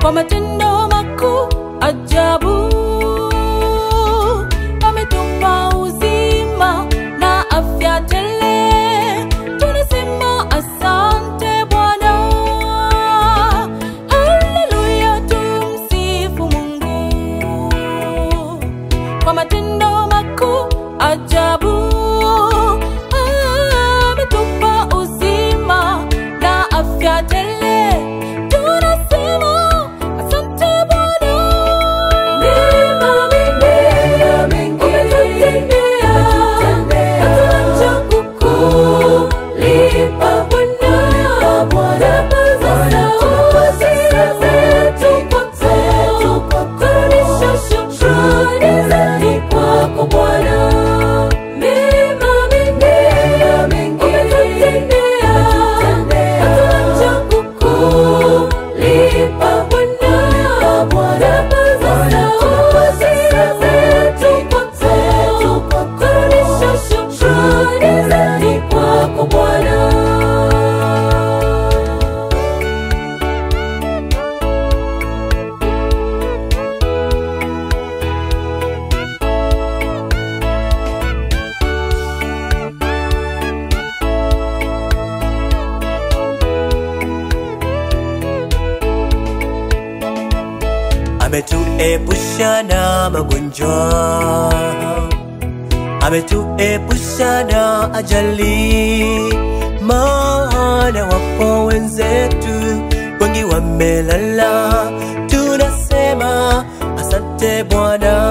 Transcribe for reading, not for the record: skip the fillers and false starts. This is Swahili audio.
kwa matendo makuu ajabu. Ametupa uzima na afya tele, tunasema asante Bwana. Haleluya, tumsifu Mungu kwa matendo makuu ajabu. Ametupa uzima na afya tele, tunasema asante Bwana. Neema mingi umetutendea, hatuacha kukulipa Bwana. Sasa tupate kurudisha shukrani zetu kwako Bwana. Neema mingi umetutendea, hatuacha kukulipa Bwana. Sasa tupate kurudisha shukrani zetu kwako Bwana. Ametuepusha na magonjwa, ametuepusha na ajali, maana wapo wenzetu wengi wamelala. Tunasema asante Bwana.